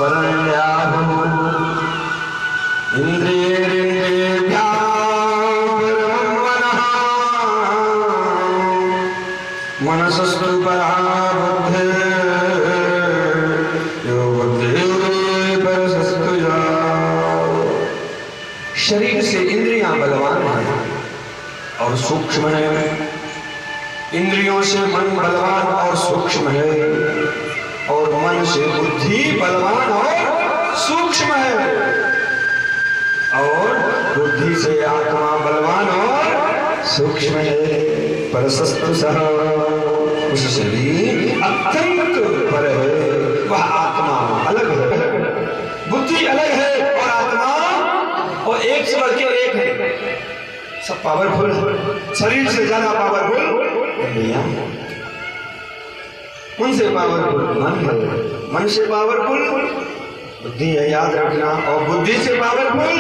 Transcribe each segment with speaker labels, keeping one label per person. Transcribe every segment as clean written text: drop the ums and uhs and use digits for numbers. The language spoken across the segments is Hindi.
Speaker 1: परण्याहम् इंद्रियेन्द्रियेभ्यः परमं मनः मनसस्तु परा बुद्धिः यो बुद्धिः परसस्तु या। शरीर से इंद्रियां बलवान हैं और सूक्ष्म है, इंद्रियों से मन बलवान और सूक्ष्म है, और मन से बुद्धि बलवान और सूक्ष्म है, और बुद्धि से आत्मा बलवान और सूक्ष्म है। परसस्तु सह, उससे भी अत्यंत पर है। वह आत्मा अलग है, बुद्धि अलग है, और आत्मा और एक से बढ़ के एक है। सब पावरफुल है, शरीर से ज्यादा पावरफुल इंद्रियां, उनसे पावरफुल मन है, मन से पावरफुल बुद्धि है, याद रखना, और बुद्धि से पावरफुल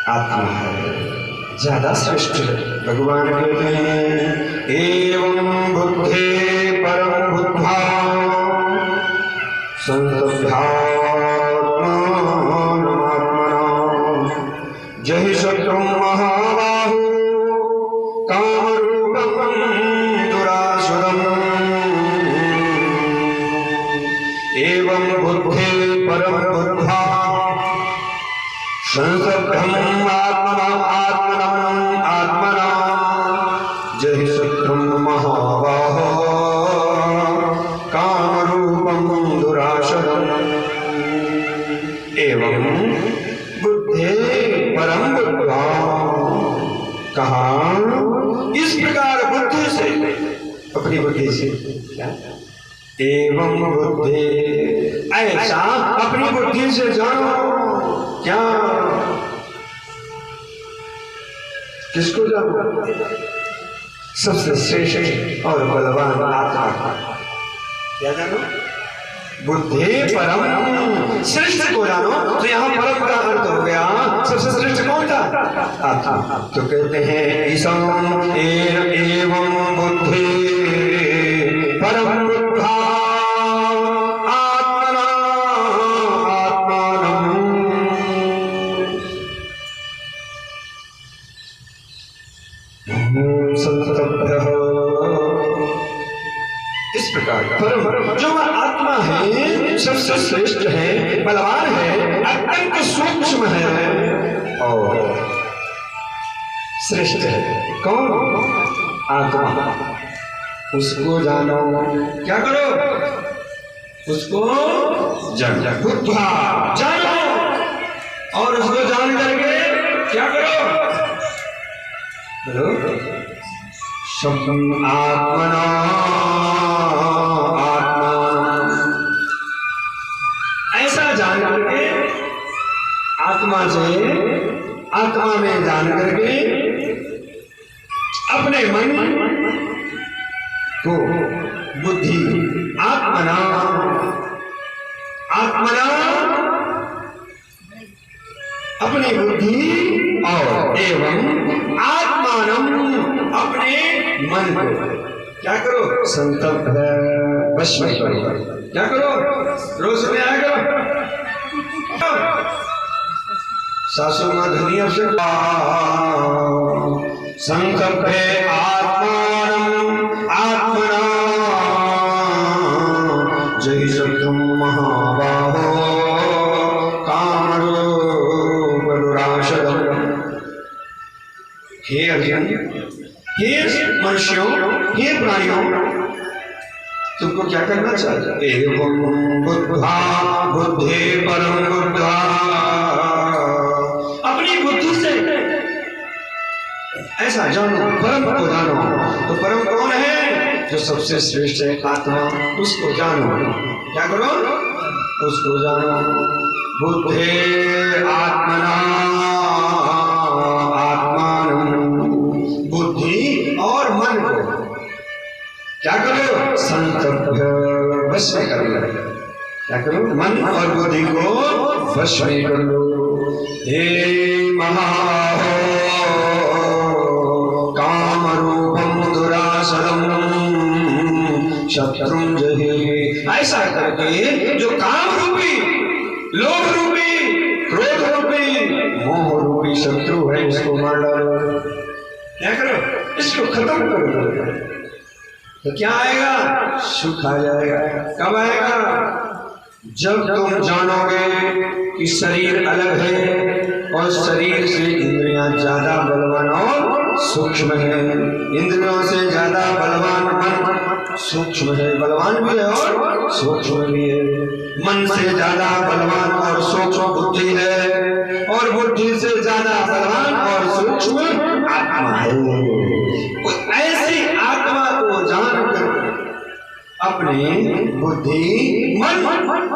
Speaker 1: आत्मा है, ज्यादा श्रेष्ठ है। भगवान कहते हैं एवं बुद्धे परम बुद्धा संतभ्यात्मानमात्मना जहि शत्रु महाबाहु कामरूपं दुरासुरम् एवं बुद्धे परम बुद्धा संसद्धम् आत्मना जहि शत्रु महाबाहो कामरूपं दुरासुरम् एवं बुद्धे परम बुद्धा। कहा इस प्रकार बुद्धि से, अपनी बुद्धि से, क्या एवं बुद्धि ऐसा अपनी बुद्धि से जानो। क्या किसको जानो? सबसे श्रेष्ठ और बलवान आत्मा। क्या जानो? बुद्धि परम श्रेष्ठ को जानो। तो यहाँ परम का अर्थ हो गया सबसे श्रेष्ठ कौन था? आत्मा। तो कहते हैं ईशम एवं बुद्धि परम बुद्धा आत्मना आत्मानम् संतभ्यः। इस प्रकार परम जो आत्मा है सबसे श्रेष्ठ है, बलवान है, अत्यंत सूक्ष्म है और श्रेष्ठ है। कौन? आत्मा। उसको जानो। क्या करो? उसको जानो, बुद्धा जानो, और उसको जान करके क्या करो? बोलो शब्दम आत्मना जान करके, आत्मा से आत्मा में जान करके अपने मन को बुद्धि आत्मना आत्मना अपनी बुद्धि और एवं आत्मानम अपने मन को क्या करो? संतप्य वश में करो। क्या करो? रोज में आया करो। सासू माँ धनी अवसर संकल्पे आत्मानम् आत्मना जहि शत्रु महाबाहो कामरूप दुरासुरम्। हे अर्जुन, हे मनुष्यों, हे प्राणियों, तुमको क्या करना चाहिए? एवं बुद्धा बुद्धे परम बुद्धा। अपनी बुद्धि से ऐसा जानो, परम को जानो। तो परम कौन है? जो सबसे श्रेष्ठ है, आत्मा। उसको जानो। क्या करो? उसको जानो। बुद्धे आत्मना आत्मानं। बुद्धि और मन को क्या करो? संतप्य वश में कर लो। क्या करो? मन और बुद्धि को वश में कर लो। हे महाहो कामरूपं दुरासुरं शत्रुं जहि। ऐसा करके जो काम रूपी, लोभ रूपी, क्रोध रूपी, मोह रूपी शत्रु है, इसको मार डालो। क्या करो? इसको खत्म कर दो, तो क्या आएगा? सुख आ जाएगा। कब आएगा? जब तुम जानोगे कि शरीर अलग है और शरीर से इंद्रियां ज्यादा बलवान और सूक्ष्म है। इंद्रियों से ज्यादा बलवान मन सूक्ष्म है, बलवान भी है और सूक्ष्म भी है। मन से ज्यादा बलवान और सूक्ष्म बुद्धि है, और बुद्धि से ज्यादा बलवान और सूक्ष्म आत्मा है। ऐसी आत्मा को जानकर अपने बुद्धि, मन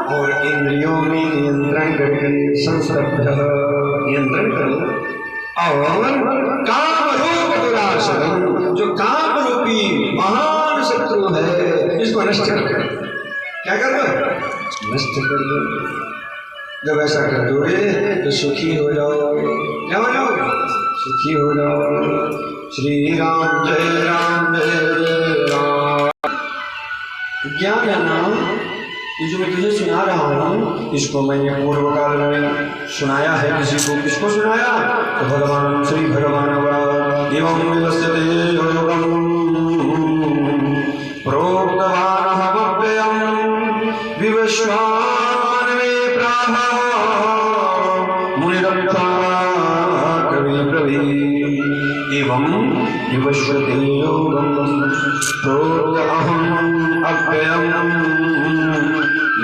Speaker 1: और इंद्रियों में नियंत्रण करके संस्तब्ध नियंत्रण करो, और काम रूप दुराशय, जो काम रूपी महान शत्रु है, इसको नष्ट कर दो। क्या कर दो? नष्ट कर दो। जब ऐसा कर दोगे तो सुखी हो जाओगे। क्या हो जाओगे? सुखी हो जाओगे। श्री राम जय राम जय राम। ज्ञान है ना, ये जो मैं तुझे सुना रहा हूँ, इसको मैंने पूर्व काल में सुनाया है किसी को। किसको सुनाया? तो भगवान श्री भगवान एवं विवस्यते योगम प्रोक्तवानहमव्ययं विवस्वान्वे प्राह मुनिरब्धा कविब्रवीत् एवं विवस्यते योगम प्रोक्तअहम् अव्ययम्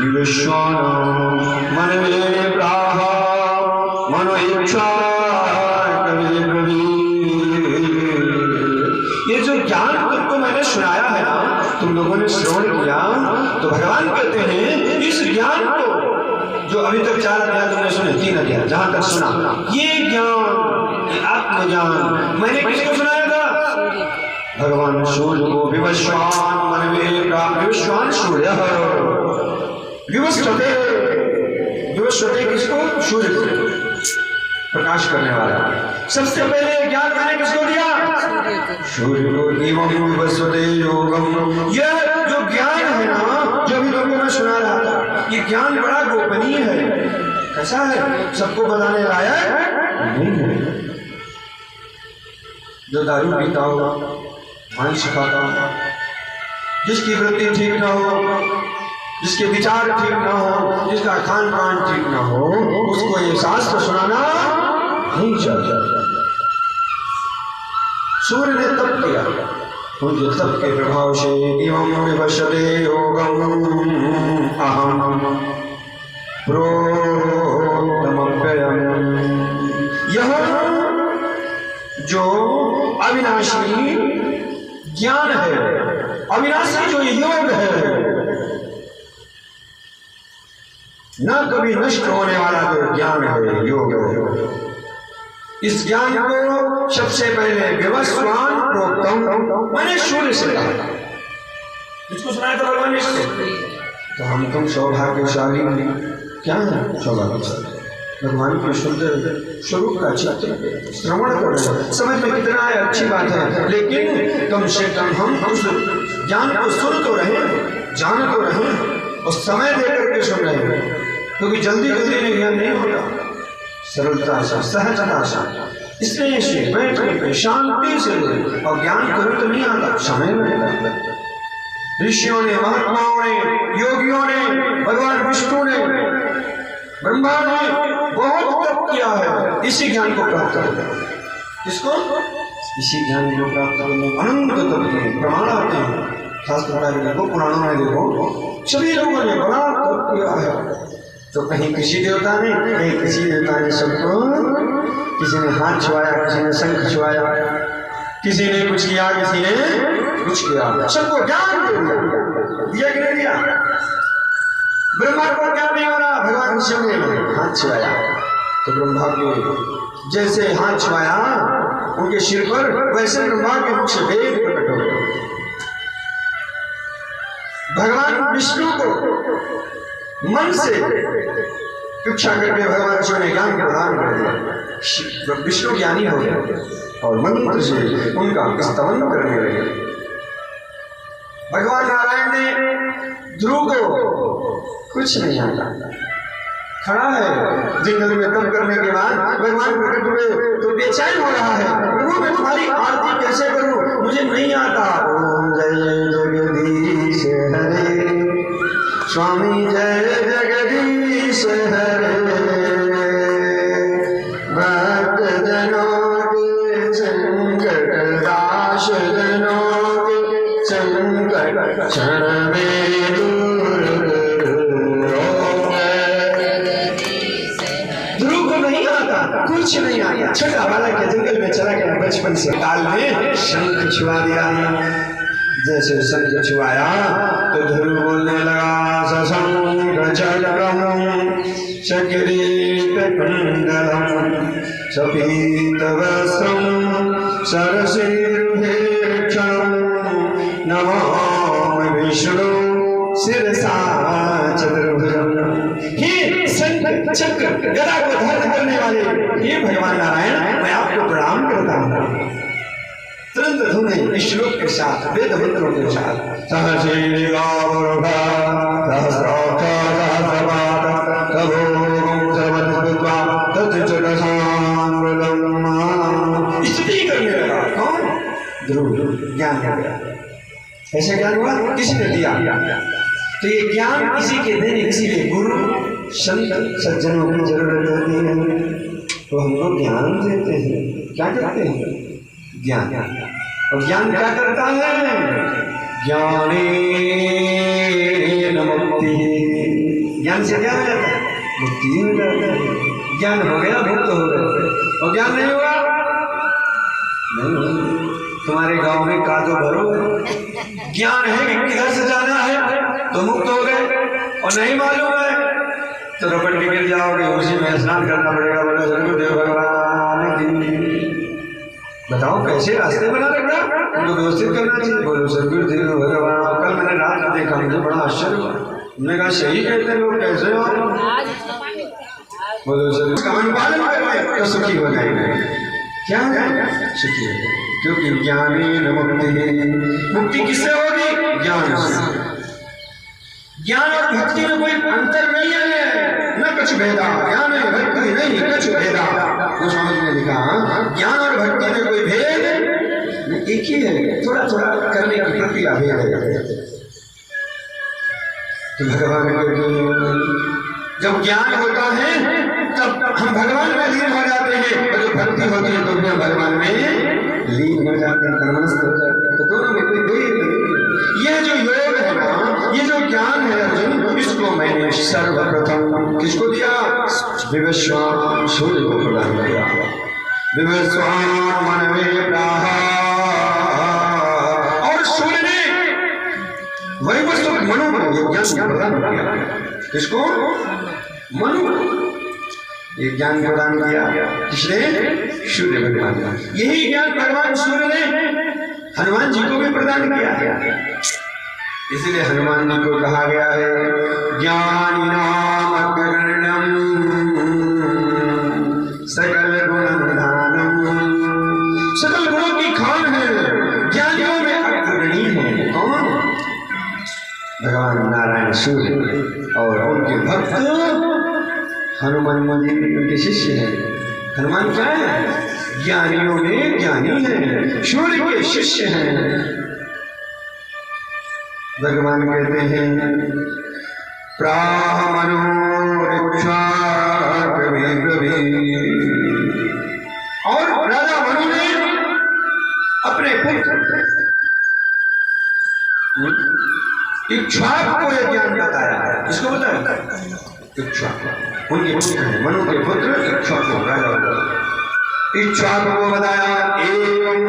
Speaker 1: विवस्वान् मनवे प्राह मनो इच्छा कविब्रवीत्। ये जो ज्ञान तुमको मैंने सुनाया है ना, तुम लोगों ने श्रवण किया, तो भगवान कहते हैं इस ज्ञान को, जो अभी तक 4 अध्याय तुमने सुने, 3 अध्याय जहां तक सुना, ये ज्ञान, ये आत्मज्ञान मैंने किसको सुनाया था? भगवान सूर्य को। विवस्वान मनवे प्राह, विवस्वान सूर्य, विवस्वते, विवस्वते किसको? सूर्य को, प्रकाश करने वाला। सबसे पहले ज्ञान मैंने किसको दिया? सूर्य को। एवं विवस्वते योगम, यह जो ज्ञान है ना, जो भी लोगों में सुना रहा था, ये ज्ञान बड़ा गोपनीय है। कैसा है? सबको बताने लायक नहीं है। जो दारू पीता हो, मांस खाता हो, जिसकी वृत्ति ठीक ना हो, जिसके विचार ठीक ना हो, जिसका खान पान ठीक ना हो, उसको ये शास्त्र सुनाना नहीं चाहिए। सूर्य ने तप किया, उनके तप के प्रभाव से एवं विवस्यते योगम अहम प्रोक्तमव्ययम्, यह जो अविनाशी ज्ञान है, अविनाशी जो योग है, न कभी नष्ट होने वाला जो ज्ञान है, योग है, इस ज्ञान को सबसे पहले विवस्वान प्रोक्तम, मैंने सूर्य से कहा। इसको सुनाया था भगवान ने इसको। तो हम तुम सौभाग्यशाली क्या है? सौभाग्यशाली भगवान के सुंदर स्वरूप का चित्र श्रवण कर रहे हैं। समझ में कितना है, अच्छी बात है, लेकिन कम से कम हम उस ज्ञान को सुन तो रहे, जान तो रहे, और समय देकर के सुन रहे हैं, क्योंकि जल्दी जल्दी में ज्ञान नहीं होता, सरलता से, सहजता से, स्नेह से, बैठ कर शांति से, और ज्ञान कभी तो नहीं आता, समय लगता। ऋषियों ने, महात्माओं ने, योगियों ने, भगवान विष्णु ने, ब्रह्मा ने बहुत तप किया है इसी ज्ञान को प्राप्त करने। इसको इसी ज्ञान को प्राप्त करने अनंत तप के प्रमाण आते हैं। शास्त्र में देखो, पुराणों में देखो, सभी लोगों ने बड़ा तप किया है। तो कहीं किसी देवता ने, कहीं किसी देवता ने सबको, किसी ने हाथ छुआया, किसी ने शंख छुआया, किसी ने कुछ किया, किसी ने कुछ किया, सबको ज्ञान दिया कि नहीं दिया? ब्रह्मा को ज्ञान नहीं हो रहा, भगवान शिव ने हाथ छुआया, तो ब्रह्मा के जैसे हाथ छुआया उनके सिर पर, वैसे ब्रह्मा के मुख से वेद प्रकट हो गए। भगवान विष्णु को मन से इच्छा करके भगवान शिव ने ज्ञान प्रदान कर दिया। विष्णु ज्ञानी हो गए और मंत्र से उनका स्तवन करने लगे। भगवान नारायण सामने ध्रुव को कुछ नहीं आता, खड़ा है जंगल में तप करने के बाद भगवान प्रकट हुए तो बेचैन हो रहा है, प्रभु मैं तुम्हारी आरती कैसे करूं, मुझे नहीं आता। ओम जय जगदीश हरे, स्वामी जय जगदीश हरे, भक्त जनों के संकट दाश जनों के संकट क्षण में दूर कुछ नहीं आया। छोटा बालक के जंगल में चला गया, बचपन से ताल में शंख छुआ दिया। जैसे शंख छुआया तो ध्रुव बोलने लगा, सशंख चक्रम चक्रीत कुंडलम सपीत वस्त्रम सरसीरुहेक्षणम नमामि विष्णु शिरसा चतुर्भुजम। हे शंख चक्र गदा को धारण करने वाले हे भगवान नारायण, मैं आपको प्रणाम करता हूँ। तुरंत उन्होंने श्लोक के साथ वेद मंत्रों के साथ स्तुति करने लगा। कौन? ध्रुव। ज्ञान हो गया। ऐसे ज्ञान हुआ, किसी ने दिया। तो ये ज्ञान किसी के देने, किसी के गुरु संत सज्जनों की जरूरत होती है, तो हमको ज्ञान देते हैं। क्या करते हैं? ज्ञान। और ज्ञान क्या करता है? ज्ञानेन मुक्ति। ज्ञान से क्या हो जाता है? मुक्ति हो जाता है। ज्ञान हो गया, मुक्त हो गए। और ज्ञान नहीं हुआ, नहीं। तुम्हारे गांव में कादो भरो, ज्ञान है कि किधर से जाना है तो मुक्त हो गए, और नहीं मालूम है तो रपट के गिर जाओगे, उसी में स्नान करना पड़ेगा। बोलो सदगुरुदेव भगवान की। बताओ कैसे रास्ते बना रखा, उनको व्यवस्थित करना चाहिए। बोलो सदगुरुदेव भगवान। कल मैंने रात में देखा, मुझे बड़ा आश्चर्य हुआ। मैंने कहा सही कहते लोग, कैसे हो? बोलो सदगुरु तो सुखी हो जाएंगे। क्या सुखी हो, क्योंकि ज्ञानेन मुक्ति। मुक्ति किससे होगी? ज्ञान से। ज्ञान और भक्ति में कोई अंतर नहीं है, न कुछ भेदा। ज्ञान में भक्ति नहीं, कुछ भेदा। तो स्वामी ने लिखा ज्ञान और भक्ति में कोई भेद एक ही है, थोड़ा थोड़ा करने की प्रक्रिया भेद है। तो भगवान को जब ज्ञान होता है तब हम भगवान में लीन हो जाते हैं, और जब भक्ति होती है तो हम भगवान में लीन हो जाते हैं, कर्मस्थ हो जाते हैं। तो दोनों में कोई भेद नहीं। ये जो योग है ना, ये जो ज्ञान है अर्जुन, इसको मैंने सर्वप्रथम किसको दिया? विवस्वान सूर्य को प्रदान किया। विवस्वान मनवे प्राहा, और सूर्य ने वही वस्तु मनु को ज्ञान प्रदान किया। किसको? मनु। ये ज्ञान प्रदान किया किसने? सूर्य भगवान। यही ज्ञान भगवान सूर्य ने हनुमान जी को भी प्रदान किया। इसलिए हनुमान जी को कहा गया है ज्ञानिनाम अग्रणम सकल गुणधानम। सकल गुणों की खान है, ज्ञानियों में अग्रणी है। कौन? भगवान नारायण सूर्य। और उनके भक्त हनुमान जी उनके शिष्य हैं। हनुमान क्या है? ज्ञानियों में ज्ञानी है, सूर्य के शिष्य हैं। भगवान कहते हैं प्रामनो और राजा मनु ने अपने पुत्र इक्ष्वाकु को यह ज्ञान बताया। इसको बताया इक्ष्वाकु, उनके पुत्र हैं, मनु के पुत्र इक्ष्वाकु राजा बताया। इक्ष्वाकु को बताया एवं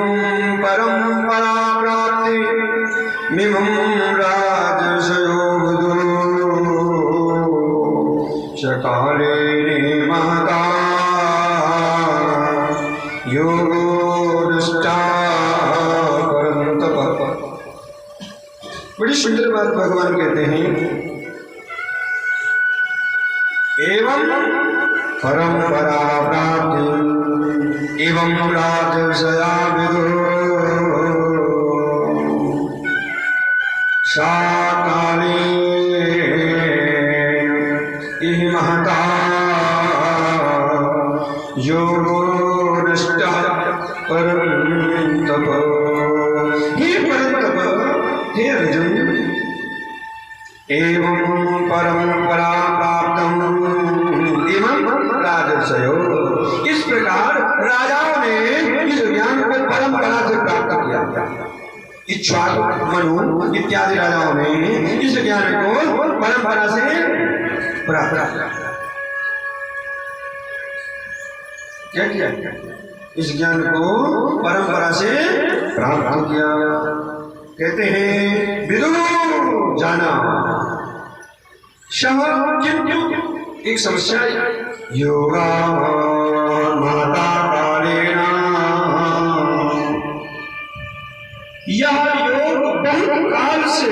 Speaker 1: परंपरा प्राप्ति मिमं राजसयो चकाले महता योगो दृष्टा परंतप। बड़ी सुंदर बात भगवान कहते हैं एवं परंपरा प्राप्ति एवं राजसया विदो सात इह महता योगो नष्टः परं तप। हे परम तप, हे अर्जुन, एवं परंपरा प्राप्तम इमं राजर्षयो। इस प्रकार राजाओं ने इस ज्ञान को परंपरा से प्राप्त किया। इक्ष्वाकु, मनु इत्यादि राजाओं ने इस ज्ञान को परंपरा से प्राप्त किया। क्या किया? इस ज्ञान को परंपरा से प्राप्त किया। कहते हैं विदुर जाना शह, किंतु एक समस्या है। योगा माता कालेन, यह योग बहुत काल से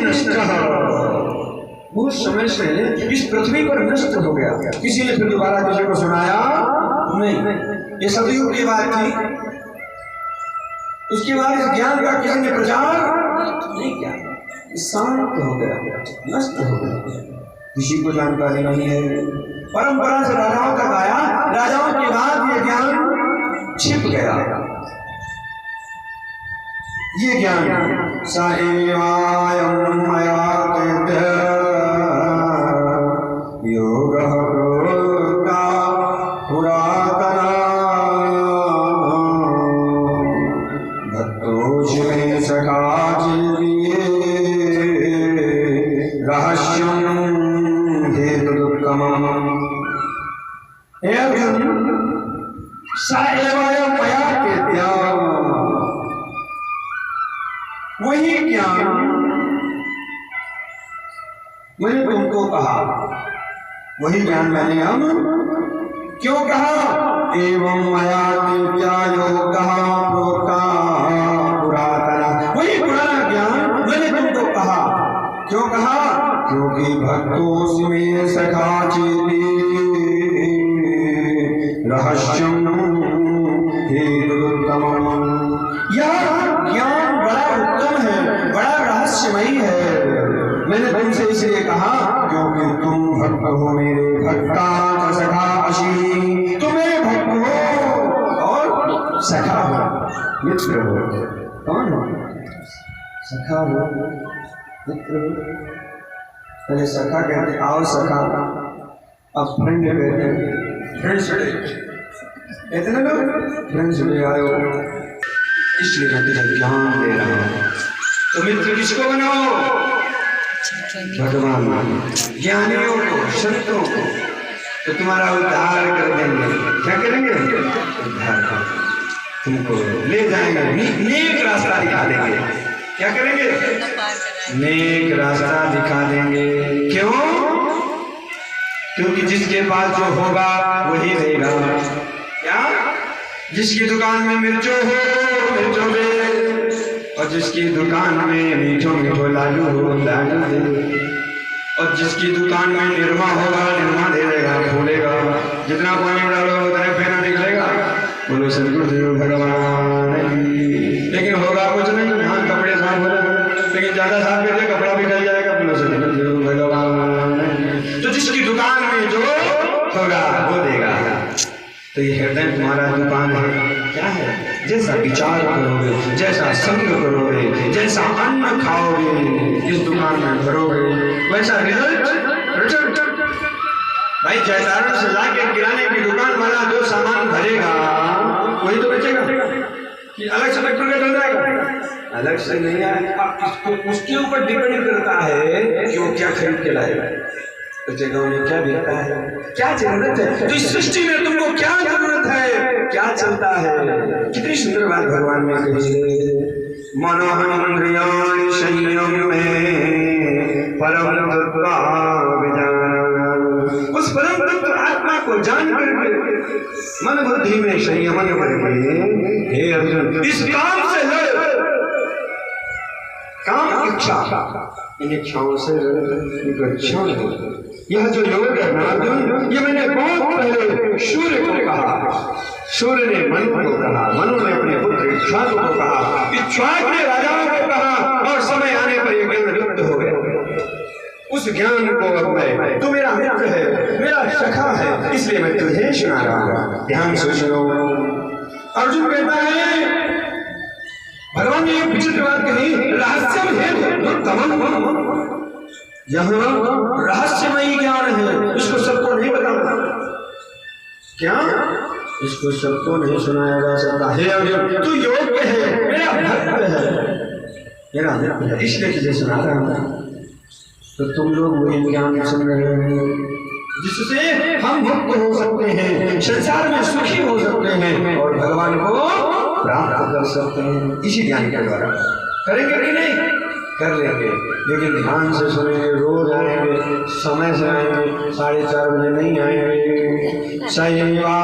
Speaker 1: नष्ट, बहुत समय से इस पृथ्वी पर नष्ट हो गया। किसी ने फिर दोबारा किसी को सुनाया नहीं। ये सतयुग की बात थी। उसके बाद इस ज्ञान का किसी ने प्रचार नहीं किया, शांत हो गया, नष्ट हो गया, किसी को जानकारी नहीं है। परंपरा से राजाओं तक आया, राजाओं के बाद ये ज्ञान छिप गया। ये ज्ञान साएवायं मया योगः प्रोक्ता पुरातना भक्तोऽस्मि सखा जीविये रहस्यं हेतुदुत्तमम्। हे अर्जुन, साएवायं मया वही ज्ञान मैंने तुमको कहा, वही ज्ञान मैंने हम क्यों कहा? एवं मया दिव्या योगः प्रोक्ता पुरातनः, वही पुराना ज्ञान मैंने तुमको कहा। क्यों कहा? क्योंकि भक्तोऽस्मि सखा चेति रहस्यं हेतुदुत्तमम्। यह ज्ञान बड़ा उत्तम है, बड़ा रहस्यमयी है। मैंने तुमसे इसलिए कहा क्योंकि तुम भक्त हो, मेरे भक्ता सखा असी, तुम मेरे भक्त हो और सखा हो, मित्र हो। कौन हो? सखा हो, मित्र हो। पहले सखा कहते, आओ सखा, अब फ्रेंड कहते हैं, फ्रेंड्स कहते ना लोग, फ्रेंड्स ले आए हो, इसलिए मैं तुझे ज्ञान दे रहा हूं। तो मित्र किसको बनाओ? भगवान, ज्ञानियों को, संतों को, तो तुम्हारा उद्धार कर देंगे। क्या करेंगे? उद्धार कर, तुमको ले जाएंगे, नेक रास्ता दिखा देंगे। क्या करेंगे? नेक रास्ता दिखा देंगे। क्यों? क्योंकि जिसके पास जो होगा वही देगा। क्या? जिसकी दुकान में मिर्चो हो, मिर्चो दे, और जिसकी दुकान में मीठो मीठो लाडू हो, लाडू दे, और जिसकी दुकान में निरमा होगा, निरमा दे देगा, फूलेगा। जितना पानी डालो उतना फेना निकलेगा। बोलो सदगुरुदेव भगवान। लेकिन होगा कुछ नहीं। हाँ, कपड़े साफ हो जाएंगे, लेकिन ज्यादा साफ कर दे कपड़ा भी निकल जाएगा। बोलो सदगुरुदेव भगवान। तो जिसकी दुकान में जो होगा वो देगा। तो ये हृदय तुम्हारा दुकान है। क्या है? जैसा विचार करोगे, जैसा संग करोगे, जैसा अन्न खाओगे, इस दुकान में भरोगे, वैसा रिजल्ट। भाई जयतारण से जाके किराने की दुकान वाला जो सामान भरेगा वही तो बेचेगा, कि अलग से रख चल जाएगा? अलग से नहीं आएगा। अब उसके ऊपर डिपेंड करता है कि वो क्या खरीद के लाएगा। तो जगहों में क्या बिकता है, क्या जरूरत है, तो इस सृष्टि में तुमको क्या जरूरत है, क्या चलता है। कितनी सुंदर बात भगवान ने कही है। मनोहंद्रियाणि संयम में परम तत्व विजान। उस परम तत्व आत्मा को जान करके मन बुद्धि में संयमन करके, हे अर्जुन, इस काम से लड़। काम इच्छा, इन इच्छाओं से लड़। यह जो योग है ना अर्जुन, ये मैंने बहुत पहले सूर्य को कहा। सूर्य ने मनु को कहा, मनु ने अपने पुत्र इक्ष्वाकु को कहा, इक्ष्वाकु ने राजाओं को कहा, और समय आने पर ये ज्ञान लुप्त हो गया। उस ज्ञान को अब मैं, तू मेरा मित्र है, मेरा सखा है, इसलिए मैं तुझे सुना रहा हूं। ध्यान से सुनो। अर्जुन कहता है भगवान ने एक विचित्र बात कही, रहस्यम है तमम, यहाँ रहस्यमयी ज्ञान है, इसको सबको नहीं बताना। क्या इसको सबको नहीं सुनाया जा सकता है? अर्जुन तू योग्य है, मेरा भक्त है, मेरा मित्र है, इसलिए तुझे सुना रहा हूं। तो तुम लोग वही ज्ञान सुन रहे हैं जिससे हम मुक्त हो सकते हैं, संसार में सुखी हो सकते हैं और भगवान को प्राप्त कर सकते हैं, इसी ज्ञान के द्वारा। करेंगे कि नहीं? कर लेंगे, लेकिन ध्यान से सुने। रोज आएंगे, समय से आएंगे, 4:30 बजे नहीं आएंगे। शैवा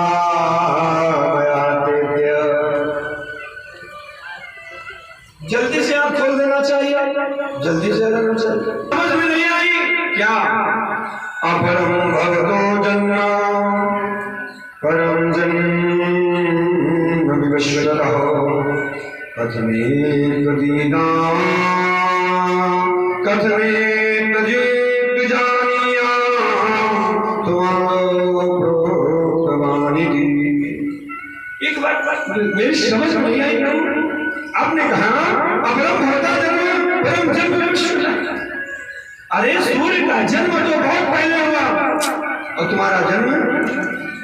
Speaker 1: जल्दी से आप खोल देना चाहिए, जल्दी से रहना चाहिए। समझ में नहीं आई क्या? अपरम भगवतो जन्म परम जन्म विवश्वतः कथमे तदीना कथमे तजेत जानिया प्रोक्तवानिति। एक बात मेरी समझ में नहीं आई। आपने कहा अपरम भगवता जन्म परम जन्म विवश्वतः। अरे सूर्य का जन्म तो बहुत पहले हुआ और तुम्हारा जन्म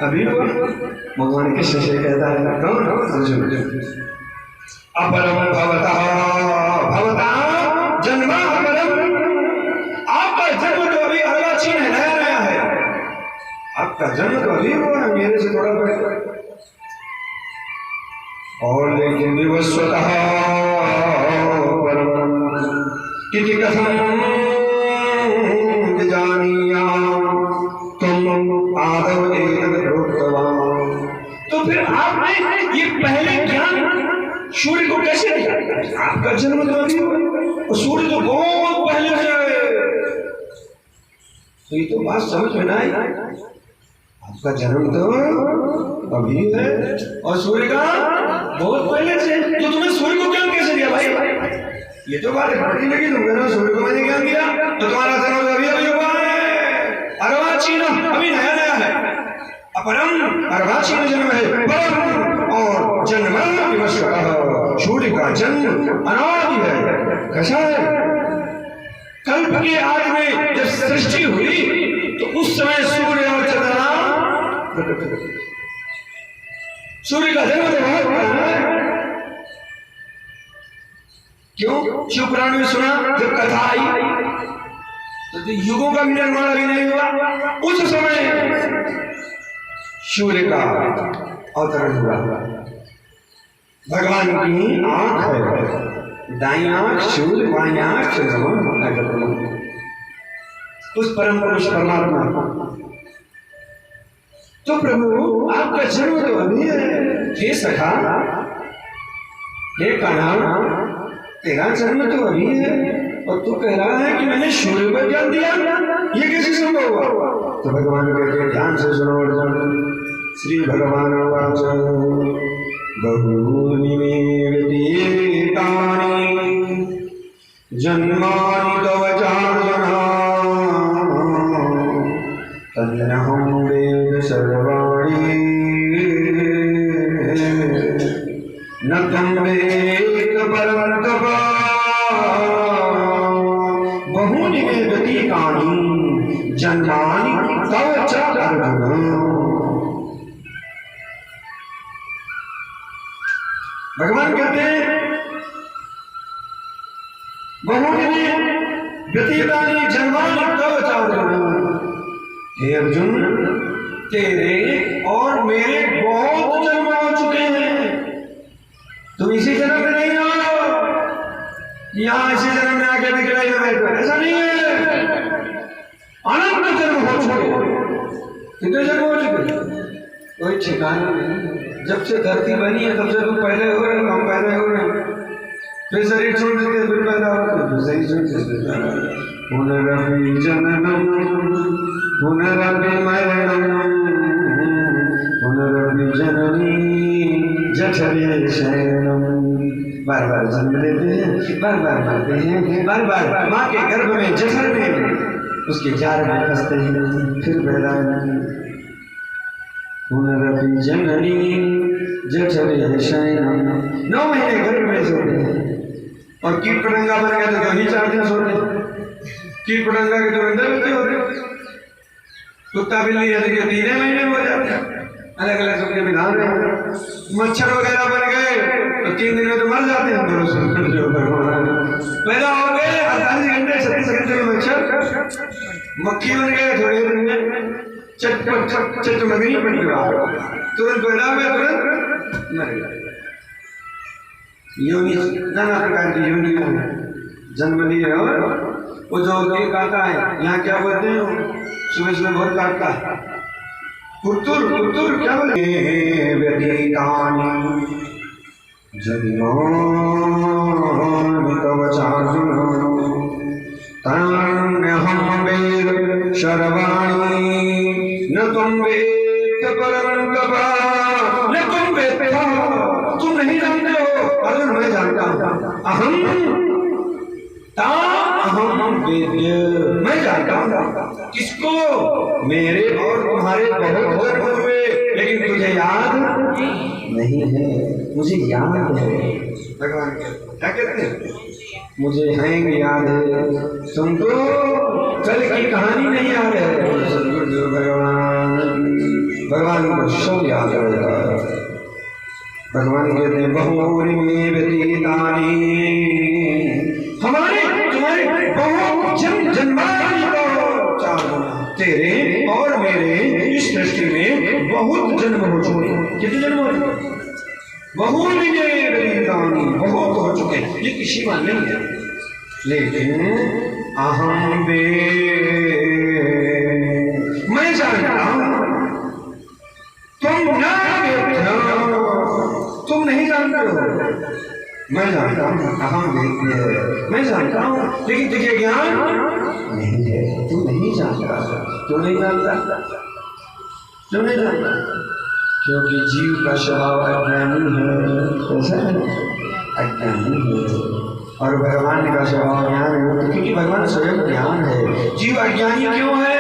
Speaker 1: अभी हुआ। भगवान किससे से कहता है? कौन? अर्जुन। अपरम भवतः भवता जन्म अपरम, आपका जन्म तो अभी अर्वाचीन है, नया नया है। आपका जन्म तो अभी हुआ है, मेरे से थोड़ा पहले। और लेकिन विवस्वतः परम किति कथम जानिया तुम आदव एतद् प्रोक्तवान्। तो फिर आपने ये पहले ज्ञान सूर्य को कैसे दिया? आपका जन्म तो अभी हुआ और सूर्य तो बहुत पहले है। तो ये तो बात समझ में ना आई। आपका जन्म तो अभी है और सूर्य का बहुत पहले से। तो तुम्हें सूर्य को ज्ञान कैसे दिया भाई? ये तो बात घटी लगी। तुम कह रहे हो सूर्य को मैंने ज्ञान दिया, तो तुम्हारा जन्म अभी अभी हुआ है। अर्वाचीन अभी नया नया है। अपरम अर्वाचीन जन्म है, परम और जन्म विवस्वतः। सूर्य का जन्म अनादि है। कैसा है? कल्प के आदि में जब सृष्टि हुई तो उस समय सूर्य और चंद्रमा, सूर्य का जन्म तो बहुत पुराना है। क्यों? शिव पुराण में सुना जब कथा आई तो युगों का भी निर्माण अभी नहीं हुआ। उस समय सूर्य का अवतरण हुआ। भगवान की आंख है, दाई आंख सूर्य, बाई आंख चंद्रमा। उस परम पुरुष परमात्मा। तो प्रभु आपका जन्म तो अभी है। हे सखा, हे कान्हा, तेरा जन्म तो अभी है और तू कह रहा है कि मैंने सूर्य को ज्ञान दिया, ये कैसे संभव हुआ? तो भगवान कहते हैं ध्यान से सुनो अर्जुन। श्री भगवान वाच बहूनि मे व्यतीतानि जन्मानि तव चार्जुन तन्नहं वेद सर्वाणि न तं वेद परन्तप। बहूनि मे व्यतीतानि जन्मानि तव चार्जुन। भगवान कहते हैं बहूनि मे व्यतीतानि जन्मानि तव चार्जुन। हे अर्जुन, तेरे और मेरे बहुत जन्म हो चुके हैं। तुम इसी जन्म में नहीं हो, यहाँ इसी जन्म में आके बिखराई में बैठो, ऐसा नहीं है। अनंत जन्म हो चुके। कितने जन्म हो चुके? कोई ठिकाना नहीं। जब से धरती बनी है तब से तुम पहले हो रहे हो, हम पहले हो रहे हैं। फिर शरीर छोड़ देते फिर पैदा होते, फिर शरीर छोड़ देते। पुनरपि जननम पुनरपि मरणम पुनरपि जननी जठरे शयनम। बार बार जन्म लेते हैं, बार बार मरते हैं, बार बार माँ के गर्भ में जठर में उसके जार में फंसते हैं, फिर पैदा पुनरपि जननी जठरे शयनम। 9 महीने गर्भ में सोते हैं और कीट पतंगा बन गया तो ही 4 दिन सोते हैं। कीट पतंगा के तो अंदर होते होते, कुत्ता बिल्ली है तो 3 महीने हो जाते हैं, अलग अलग सबके विधान है। मच्छर वगैरह बन गए तो 3 दिन में तो मर जाते हैं। पैदा हो गए 48 घंटे 36 घंटे में मच्छर, मक्खी बन गए थोड़े दिन में, चटमगनी बन गया, तुरंत पैदा हुए तुरंत मर गए। योनि नाना प्रकार की योनि जन्म लिए। और वो जो काटता है, यहाँ क्या बोलते हैं, सुबह सुबह बहुत काटता है, पुत्तुर पुत्तुर क्या बोले, व्यतीतानि जन्मानि तव चार्जुन तान्यहं वेद सर्वाणि न त्वं वेत्थ परं तपः। न तुम वेत्थ, तुम नहीं जानते हो, अर्जुन मैं जानता हूँ। अहम वेद्य, मैं जानता हूँ। किसको? मेरे और तुम्हारे बहुत जन्म हुए, लेकिन तुझे याद नहीं है। मुझे याद है। भगवान क्या कहते हैं? मुझे हैंग याद है, तुमको कल की कहानी नहीं याद है। भगवान को सब याद रहता है। भगवान कहते हैं बहुरी में व्यतीतानि, हमारे तुम्हारे बहुत जन्मादि को 4 गुना, तेरे और मेरे इस सृष्टि में बहुत जन्म हो चुके। कितने जन्म हो चुके? बहुरी में व्यतीतानि, बहुत हो चुके। ये किसी मान नहीं है, लेकिन अहम मैं जानता हूं, तुम न वेत्थ, तुम नहीं जानते हो। मैं जानता हूँ, अहम वेद्य, मैं जानता हूँ, लेकिन तुझे ज्ञान नहीं है, तू नहीं जानता। क्यों नहीं जानता? क्यों नहीं जानता? क्योंकि जीव का स्वभाव अज्ञानी है। कैसा है? अज्ञानी है। और भगवान का स्वभाव ज्ञान है, क्योंकि भगवान स्वयं ज्ञान है। जीव अज्ञानी क्यों है?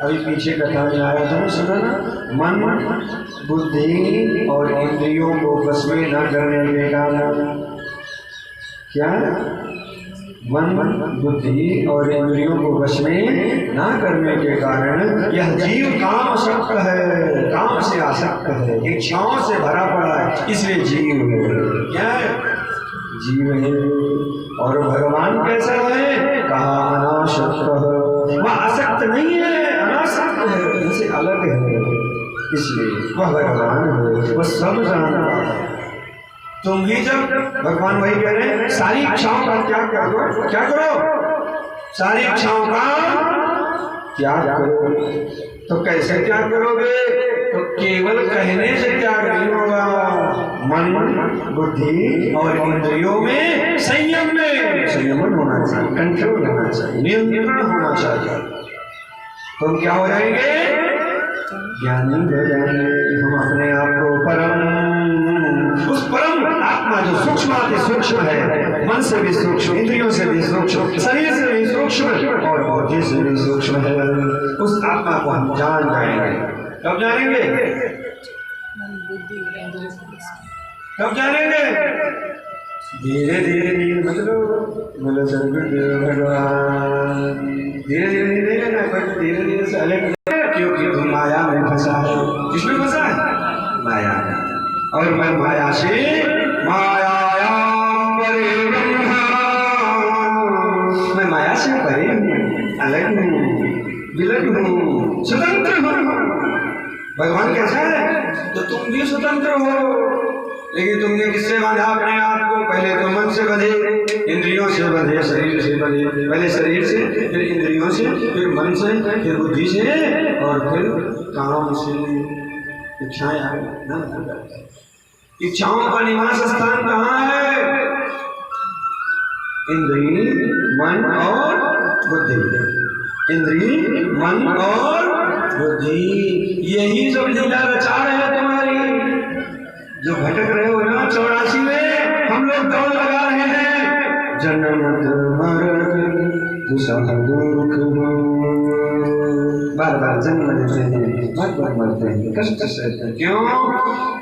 Speaker 1: अभी पीछे कथा में आया था ना, सुना ना, मन बुद्धि और इंद्रियों को बस में न करने के कारण, क्या? मन बुद्धि और इंद्रियों को वश में न करने के कारण यह जीव काम आसक्त है, काम से आसक्त है, इच्छाओं से भरा पड़ा है, इसलिए जीव है। क्या है? जीव है। और भगवान कैसा है? कहा अनासक्त है, वह आसक्त नहीं है, अनासक्त है, इनसे अलग है, इसलिए वह भगवान है, वह सब जानता है। तुम भी जब, भगवान वही कह रहे हैं, सारी इच्छाओं का त्याग कर दो। क्या करो? सारी इच्छाओं का त्याग करो। तो कैसे त्याग करोगे? तो केवल कहने से त्याग नहीं होगा। मन बुद्धि और इंद्रियों में संयमन होना चाहिए, कंट्रोल होना चाहिए, नियंत्रण होना चाहिए। तुम क्या हो जाएंगे? ज्ञानी हो जाएंगे। हम अपने आप को परम, उस परम आत्मा जो सूक्ष्म अति सूक्ष्म है, मन से भी सूक्ष्म, इंद्रियों से भी सूक्ष्म, शरीर से भी सूक्ष्म और बुद्धि से भी सूक्ष्म है, उस आत्मा को हम जान जाएंगे। कब जानेंगे? कब जानेंगे? धीरे धीरे मतलब बोलो सदगुरुदेव भगवान, धीरे धीरे नहीं लेना, पर धीरे धीरे से अलग, क्योंकि तुम माया में फंसा है। किसमें फंसा है? माया में। और मैं माया से मायायाम परे ब्रह्म, मैं माया से परे हूँ, अलग हूँ, विलग हूँ, स्वतंत्र हूँ। भगवान कैसा है? तो तुम भी स्वतंत्र हो, लेकिन तुमने किससे बांधा अपने आप को? पहले तो मन से बंधे, इंद्रियों से बंधे, शरीर से बंधे, पहले शरीर से, फिर इंद्रियों से, फिर मन से, फिर बुद्धि से, और फिर काम से। इच्छाएं आ गई। इच्छाओं का निवास स्थान कहाँ है? इंद्रिय, मन और बुद्धि। इंद्रिय, मन और बुद्धि, यही सब लीला रचा है तुम्हारी। जो भटक रहे हो ना 84 में, हम लोग दौड़ लगा रहे हैं। जन्म मरण बार बार जन्म लेते हैं, बार बार मरते हैं, कष्ट सहते हैं। क्यों?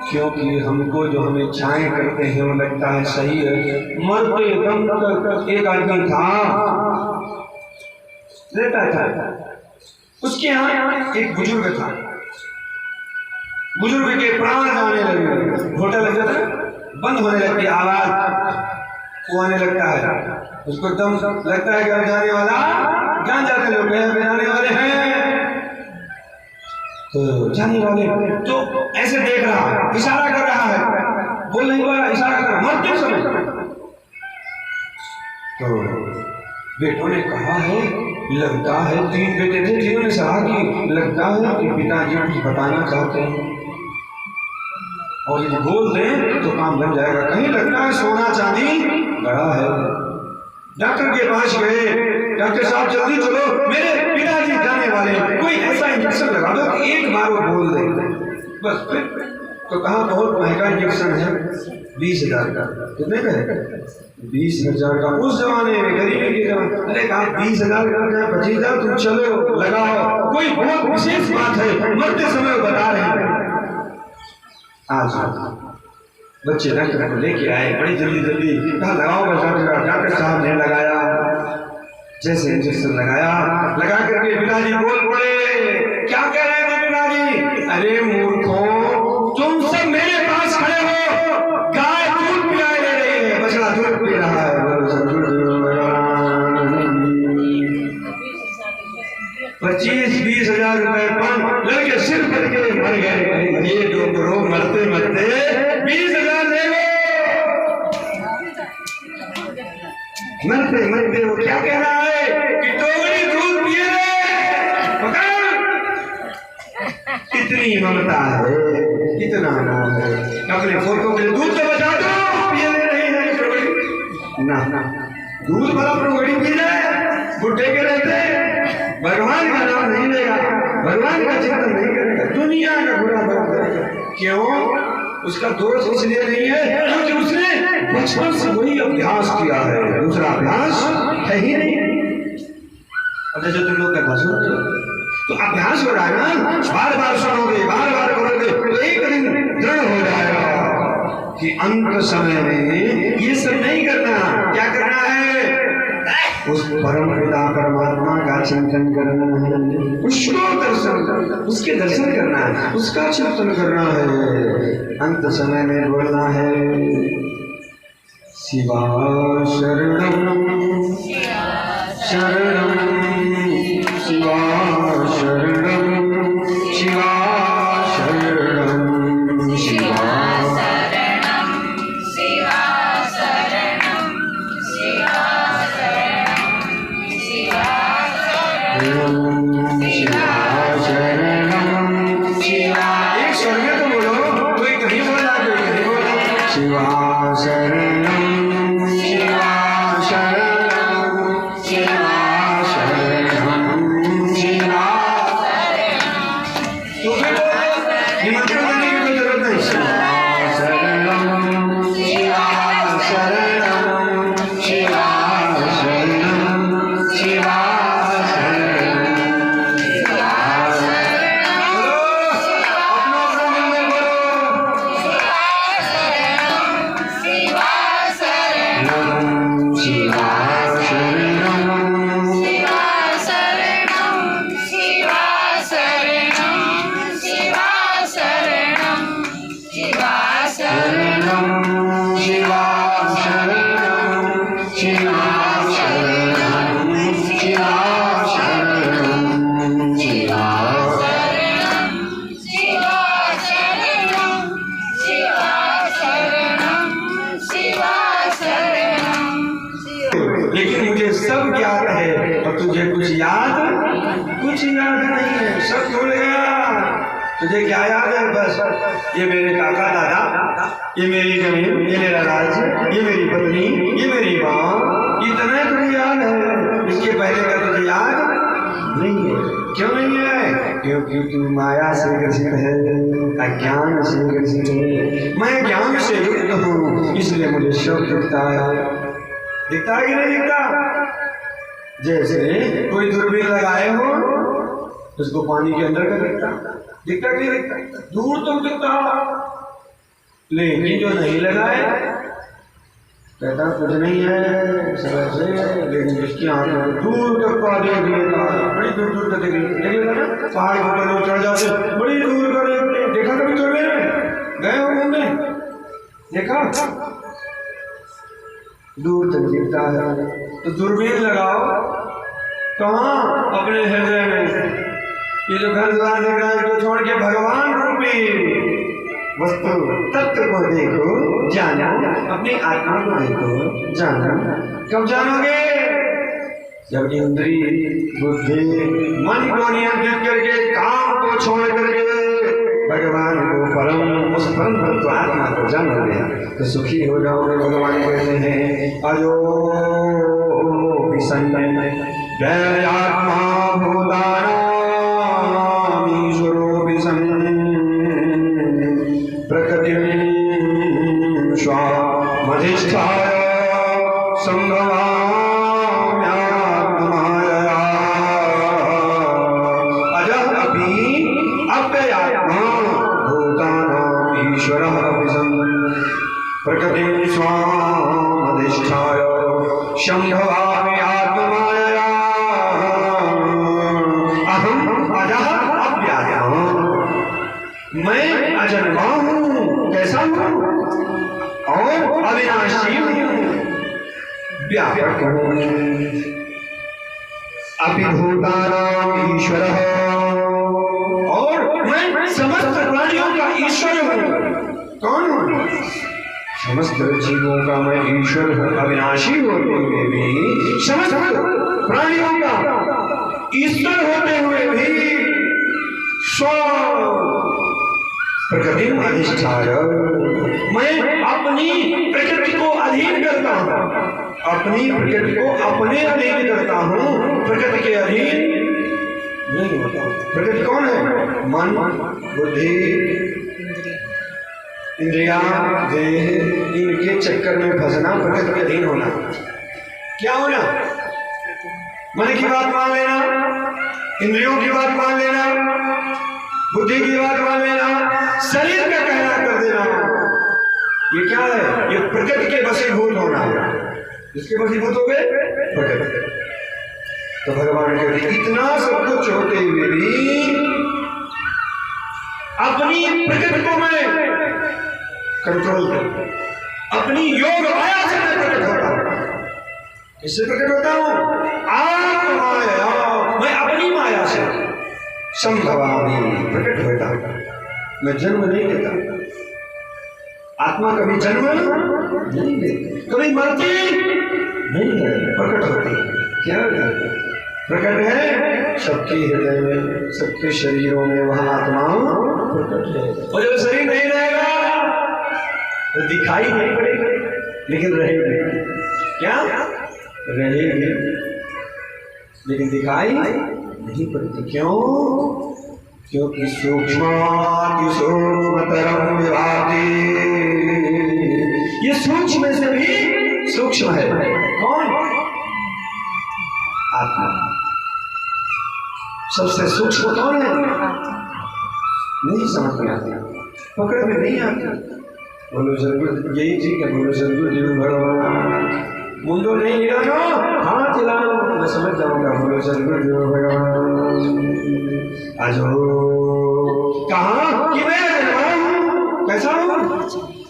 Speaker 1: क्योंकि हमको जो हम इच्छाएं करते हैं वो लगता है सही है। मरते दम तक एक आदमी था, रहता था, उसके यहाँ एक बुजुर्ग था। बुजुर्ग के प्राण जाने लगे, घोटा लग जाता है, बंद होने लगती आवाज, वो आने लगता है, उसको एकदम लगता है कि अब जाने वाला, जान जाते लोग जाने वाले हैं, तो जाने वाले तो ऐसे देख रहा, इशारा कर रहा है, बोल नहीं हुआ, इशारा कर रहा, मरते समय। तो बेटों ने कहा है, लगता है, 3 बेटे थे, तीनों ने कहा कि लगता है कि पिताजी कुछ बताना चाहते हैं और यदि बोल दें तो काम बन जाएगा। कहीं लगता है सोना चांदी गड़ा है। डॉक्टर के पास गए, डॉक्टर साहब जल्दी चलो, मेरे पिताजी जाने वाले, कोई ऐसा इंजेक्शन लगा दो कि एक बार वो बोल दे बस। फिर तो कहा बहुत महंगा इंजेक्शन है, 20,000 का। कितने का है? 20,000 का। उस जमाने में गरीबी के जमाने, अरे कहा 20,000 का, 25,000, तुम चलो लगाओ, कोई बहुत विशेष बात है, मरते समय बता रहे हैं। आज बच्चे डॉक्टर को लेके आए, बड़ी जल्दी कहा लगाओ बस। डॉक्टर साहब ने लगाया, जैसे इंजेक्शन लगाया, लगा करके पिताजी बोल पड़े, क्या कह रहे हैं पिताजी? अरे मूर्खों, तुम सब मेरे पास खड़े हो, गाय दूध पिलाए ले रही है, बछड़ा दूध पी रहा है, 25-20,000 रुपए पर लड़के सिर पर के मर गए। ये डोकरो मरते मरते 20,000 ले लो। मरते मरते वो क्या कह रहा है कि टोकरी दूध पिए रे, कितनी ममता है, कितना नाम है, अपने फोटो के दूध तो बचा दो, पिए नहीं है टोकरी ना, दूध वाला टोकरी पी रहे, बुढ़े के रहते, भगवान का नाम नहीं लेगा, भगवान का चिंतन नहीं करेगा, दुनिया का बुरा भक्त करेगा। क्यों? उसका दोष इसलिए नहीं है क्योंकि उसने बचपन से वही अभ्यास किया है, दूसरा अभ्यास है ही नहीं। अब जैसे तुम लोग का सुनते तो अभ्यास हो रहा है ना, बार बार सुनोगे, बार बार करोगे, तो एक दिन दृढ़ हो जाएगा कि अंत समय में ये सब नहीं करना। क्या करना है? उस परम पिता परमात्मा का चिंतन करना है, उसको दर्शन, उसके दर्शन करना है, उसका चिंतन करना है। अंत समय में बोलना है शिवा शरणम शरणम शिवा शरणम शिवा शरणम शिवा तुझे क्या याद है? बस ये मेरे काका दादा, ये मेरी जमीन, ये मेरा राज्य, ये मेरी पत्नी, ये मेरी माँ, इतना तुझे याद है। इसके पहले का तुझे याद नहीं है। क्यों नहीं है? क्योंकि तू माया से ग्रसित है, अज्ञान से ग्रसित है। मैं ज्ञान से युक्त हूँ, इसलिए मुझे सब दिखता है। दिखता है कि नहीं दिखता? जैसे कोई दूरबीन लगाए हो, उसको पानी के अंदर का दिखता दिखता कि दिखता, दूर तक दिखता। लेकिन जो नहीं लगाए कहता कुछ नहीं है सब ऐसे, लेकिन जिसकी आंखें दूर तक पा देख लेता, बड़ी दूर दूर तक देख लेता ना। पहाड़ के ऊपर लोग चढ़ जाते, बड़ी दूर कर लेते। देखा कभी चढ़ गए हो घूमने? देखा दूर तक दिखता है। तो दूरबीन लगाओ कहाँ? अपने हृदय में। ये जो घर द्वार देख रहा है तो छोड़ के भगवान रूपी वस्तु तत्व को देखो, जानो, अपनी आत्मा को देखो, जानो। कब जानोगे? जब इंद्रिय बुद्धि मन को नियंत्रित करके, काम को छोड़ करके भगवान को उस परम तत्व आत्मा को जानोगे तो सुखी हो जाओगे। भगवान कहते हैं अयो आत्मा भूतानां ईश्वरो विसन् प्रकृतिं स्वामधिष्ठाय संभवाम्यात्ममायया अजः अपि अव्ययात्मा भूतानां ईश्वरः विसन् प्रकृतिं स्वामधिष्ठाय संभवामि आत्ममायया अहम अजः अव्ययः। मैं अजन्मा हूँ, कैसा हूँ? और अविनाशी हूँ, व्यापक हूँ। अभिभूतानां ईश्वरः, और मैं समस्त प्राणियों का ईश्वर हूँ। कौन हूँ? समस्त जीवों का मैं ईश्वर हूँ। अविनाशी होते हुए भी, समस्त प्राणियों का ईश्वर होते हुए भी, स्व प्रकृति अधिष्ठाय, मैं अपनी प्रकृति को अधीन करता हूँ। अपनी प्रकृति को अपने अधीन करता हूँ, प्रकृति के अधीन नहीं होता। प्रकृति कौन है? मन, बुद्धि, इंद्रिया, देह, इनके चक्कर में फंसना, प्रकृति के अधीन होना। क्या होना? मन की बात मान लेना, इंद्रियों की बात मान लेना, बुद्धि की बात मान लेना, शरीर का कहना कर देना। ये क्या है? ये प्रकृति के वशीभूत होना है। इसके वशीभूत हो गए प्रकृति। तो भगवान कहते इतना सब कुछ होते हुए भी अपनी प्रकृति को मैं कंट्रोल करूं, अपनी योग माया से मैं प्रकट होता हूं। किससे प्रकट होता हूं? आत्ममाया, मैं अपनी माया से संभवामि, प्रकट होता हूं। मैं जन्म नहीं लेता। आत्मा कभी जन्म नहीं लेती, कभी मरती नहीं है, प्रकट होती है। क्या प्रकट है? सबके हृदय में, सबके शरीरों में वहां आत्मा प्रकट है। और जब शरीर नहीं रहेगा तो दिखाई नहीं पड़ेगी, लेकिन रहेगी। क्या रहेगी? लेकिन दिखाई नहीं पड़ती। क्यों? क्योंकि सूक्ष्माति सूक्ष्मतरं विभाति, ये सूक्ष्म से भी सूक्ष्म है। कौन? आत्मा। सबसे सूक्ष्म कौन है? नहीं समझ में आती, पकड़ में नहीं आती। बोलो जरूर यही चीज है। बोलो जरूर जीव भगवान, मुंडो नहीं हिलाना, हाथ हिलाना, मैं समझ जाऊंगा। बोलो जरूर जीव भगवान। आज कहाँ कि मैं कैसा हूँ?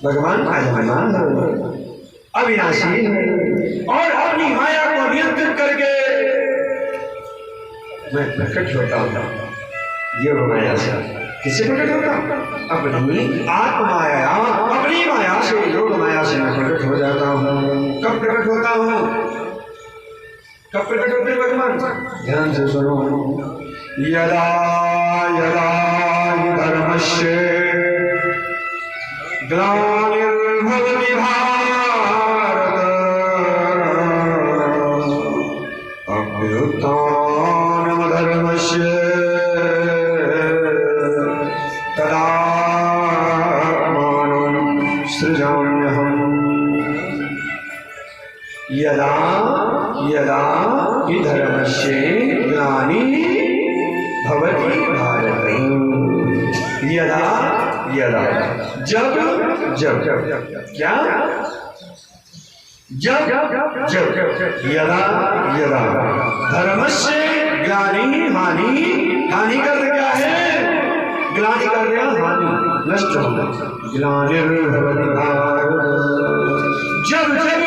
Speaker 1: भगवान अजन्मा है, अविनाशी है, और अपनी माया को नियंत्रित करके मैं प्रकट होता हूँ। योग माया से किससे प्रकट होता हूँ? अपनी आत्माया, अपनी माया से, योग माया से मैं प्रकट हो जाता हूँ। कब प्रकट होता हूँ? कब प्रकट होते हैं भगवान? ध्यान से सुनो। यदा यदा धर्मस्य ग्लानिर्भवति भारत अभ्युत्थानमधर्मस्य तदात्मानं सृजाम्यहम्। यदा यदा कि धर्मस्य ग्लानिर्भवति भारत। यदा यदा जब जब क्या जब जब यदा यदा धर्मस्य ग्लानि हानि, हानि कर क्या है, ग्लानि कर क्या, हानि नष्ट होना, ग्लानिर्भवति भारत। जब जब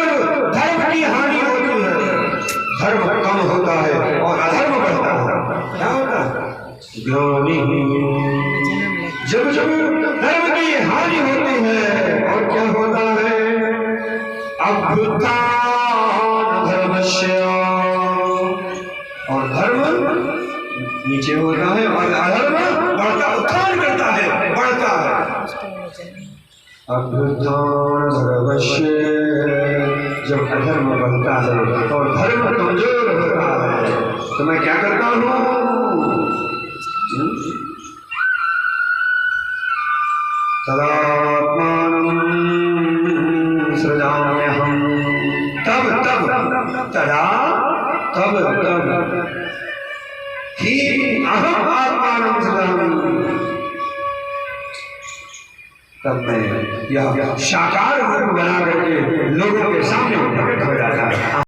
Speaker 1: धर्म की हानि होती है, धर्म कम होता है और अधर्म बढ़ता है, क्या होता है, ग्लानि। जब जब धर्म की हानि होती है और क्या होता है, अभ्युत्थान धर्मस्य, और धर्म नीचे होता है और अधर्म बढ़ता, उत्थान करता है, बढ़ता है। अभ्युत्थान धर्मस्य, जब अधर्म बढ़ता है और धर्म कमजोर होता है तो मैं क्या करता हूँ, तदात्मानं सृजाम्यहम्, तब तदा तब ही अहम आत्मानं सृजामि, तब मैं यह साकार रूप बना करके लोगों के सामने प्रकट हो जाता है।